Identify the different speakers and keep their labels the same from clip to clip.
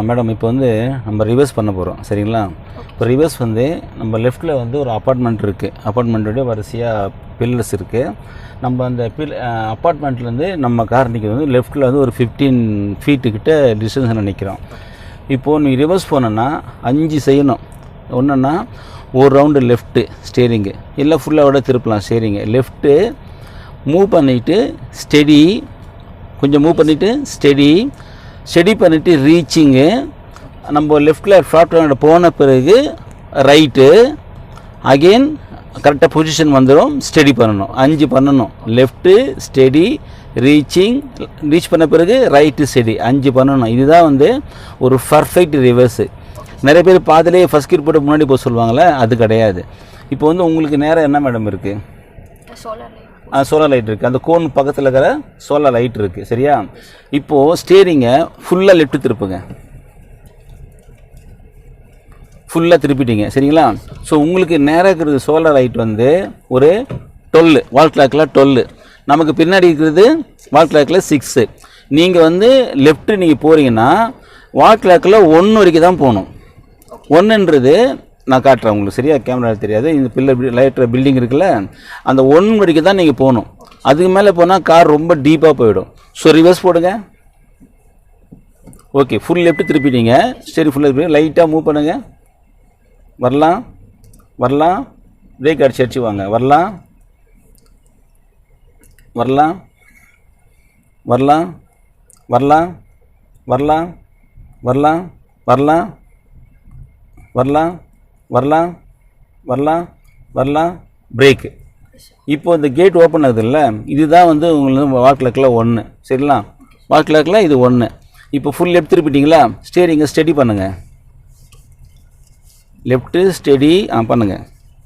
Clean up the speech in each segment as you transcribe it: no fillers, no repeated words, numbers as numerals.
Speaker 1: Madam இப்போ வந்து நம்ம ரிவர்ஸ் பண்ண போகிறோம் சரிங்களா. இப்போ ரிவர்ஸ் வந்து நம்ம லெஃப்ட்டில் வந்து ஒரு அப்பார்ட்மெண்ட் இருக்குது. அப்பார்ட்மெண்ட்டோடைய வரிசையாக பில்லர்ஸ் இருக்குது. நம்ம அந்த அப்பார்ட்மெண்ட்லேருந்து நம்ம கார் நிற்கிறது வந்து லெஃப்ட்டில் வந்து ஒரு 15 ஃபீட்டுக்கிட்ட டிஸ்டன்ஸில் நிற்கிறோம். இப்போது நீ ரிவர்ஸ் போனோன்னா 5 செய்யணும். ஒன்றுன்னா ஒரு ரவுண்டு லெஃப்ட்டு ஸ்டேரிங்கு இல்லை ஃபுல்லாக விட திருப்பலாம் ஸ்டேரிங்கு. லெஃப்ட்டு மூவ் பண்ணிவிட்டு ஸ்டெடி, கொஞ்சம் மூவ் பண்ணிவிட்டு ஸ்டெடி பண்ணிவிட்டு ரீச்சிங்கு. நம்ம லெஃப்டில் ஃப்ளாட் போன பிறகு ரைட்டு அகெயின் கரெக்டாக பொசிஷன் வந்துடும். ஸ்டெடி பண்ணணும், 5 பண்ணணும். லெஃப்ட்டு ஸ்டெடி ரீச் பண்ண பிறகு ரைட்டு ஸ்டெடி 5 பண்ணணும். இதுதான் வந்து ஒரு பர்ஃபெக்ட் ரிவர்ஸு. நிறைய பேர் பாதிலே ஃபஸ்ட் கியர் போட்டு முன்னாடி போக சொல்லுவாங்களே, அது கிடையாது. இப்போ வந்து உங்களுக்கு நேரம் என்ன மேடம் இருக்குது? சோலார் லைட் இருக்குது. அந்த கோன் பக்கத்தில் இருக்கிற சோலார் லைட் இருக்குது சரியா. இப்போது ஸ்டேரிங்கை ஃபுல்லாக லெஃப்ட் திருப்புங்க. ஃபுல்லாக திருப்பிட்டீங்க சரிங்களா. ஸோ உங்களுக்கு நேராக இருக்கிறது சோலார் லைட் வந்து ஒரு 12 வால் கிளாக்கில் 12. நமக்கு பின்னாடி இருக்கிறது வால் கிளாக்கில் 6. நீங்கள் வந்து லெஃப்ட்டு நீங்கள் போகிறீங்கன்னா வால் கிளாக்கில் 1 வரைக்கும் தான் போகணும். 1ன்றது நான் காட்டுறேன் உங்களுக்கு சரியா, கேமரா தெரியாது. இந்த பில்லர் லைட்டர் பில்டிங் இருக்குல்ல, அந்த 1 வரைக்கும் தான் நீங்கள் போகணும். அதுக்கு மேலே போனால் கார் ரொம்ப டீப்பாக போயிடும். ஸோ ரிவர்ஸ் போடுங்க. ஓகே, ஃபுல் லெஃப்ட் திருப்பிட்டீங்க. சரி, ஃபுல்லாக லைட்டாக மூவ் பண்ணுங்கள். வரலாம் பிரேக் அடிச்சு வாங்க. வரலாம் பிரேக்கு. இப்போ இந்த கேட் ஓப்பன் ஆகுது இல்லை, இதுதான் வந்து உங்களுக்கு வால் கிளாக்கில் 1 சரிங்களா. வால் கிளாக்கில் இது 1. இப்போ ஃபுல் லெஃப்ட் திருப்பிட்டீங்களா, ஸ்டேரிங்கை ஸ்டெடி பண்ணுங்கள். லெஃப்ட்டு ஸ்டெடி பண்ணுங்கள்.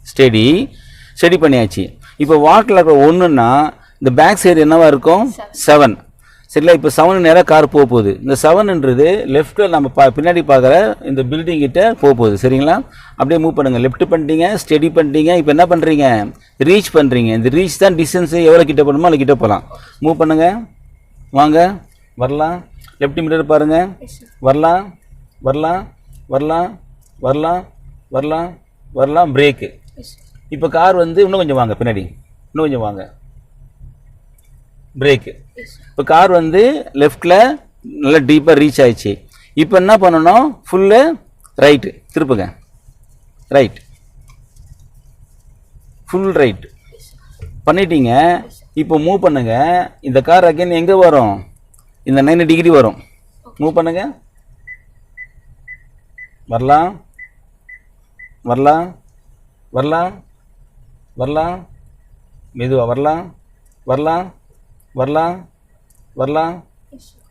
Speaker 1: ஸ்டெடி பண்ணியாச்சு. இப்போ வால் கிளாக்கில் 1ன்னா இந்த பேக் சைடு என்னவா இருக்கும்? 7 சரிங்களா. இப்போ 7 நேராக கார் போகுது. இந்த 7ன்றது லெஃப்ட்டில் நம்ம பின்னாடி பார்க்குற இந்த பில்டிங் கிட்ட போகுது சரிங்களா. அப்படியே மூவ் பண்ணுங்கள். லெஃப்ட் பண்ணிட்டீங்க, ஸ்டெடி பண்ணிட்டீங்க. இப்போ என்ன பண்ணுறீங்க? ரீச் பண்ணுறீங்க. இந்த ரீச் தான் டிஸ்டன்ஸு. எவ்வளோ கிட்ட போகணுமோ அவ்வளோ கிட்ட போகலாம். மூவ் பண்ணுங்கள், வாங்க. வரலாம், லெஃப்ட் மிரர் பாருங்கள். வரலாம் பிரேக்கு. இப்போ கார் வந்து இன்னும் கொஞ்சம் வாங்க, பின்னாடி இன்னும் கொஞ்சம் வாங்க. பிரேக்கு. இப்போ கார் வந்து லெஃப்டில் நல்லா டீப்பாக ரீச் ஆயிடுச்சு. இப்போ என்ன பண்ணணும்? ஃபுல்லு ரைட்டு திருப்புங்க. ஃபுல் ரைட் பண்ணிட்டீங்க. இப்போ மூவ் பண்ணுங்க. இந்த கார் அகைன் எங்கே வரும்? இந்த 90 டிகிரி வரும். மூவ் பண்ணுங்க. வரலாம் மெதுவாக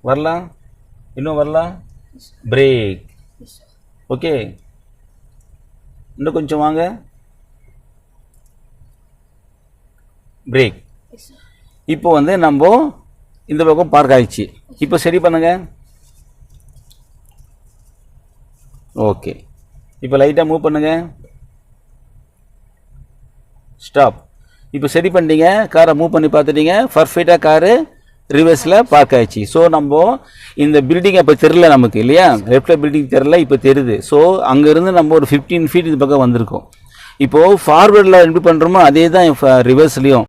Speaker 1: வரலாம் இன்னும் வரலாம். பிரேக். ஓகே, இன்னும் கொஞ்சம் வாங்க. பிரேக். இப்போ வந்து நம்ம இந்த பக்கம் பார்க் ஆயிடுச்சு. இப்போ சரி பண்ணுங்க. ஓகே, இப்போ லைட்டாக மூவ் பண்ணுங்க. ஸ்டாப். இப்போ சரி பண்ணிட்டீங்க. காரை மூவ் பண்ணி பார்த்துட்டீங்க. பர்ஃபெக்டாக காரு ரிவர்ஸில் பார்க் ஆயிடுச்சு. ஸோ நம்ம இந்த பில்டிங் இப்போ தெரில நமக்கு இல்லையா, லெஃப்டில் பில்டிங் தெரில, இப்போ தெரியுது. ஸோ அங்கேருந்து நம்ம ஒரு 15 ஃபீட் இது பக்கம் வந்திருக்கோம். இப்போது ஃபார்வேர்டில் எப்படி பண்ணுறோமோ அதே தான் ரிவர்ஸ்லேயும்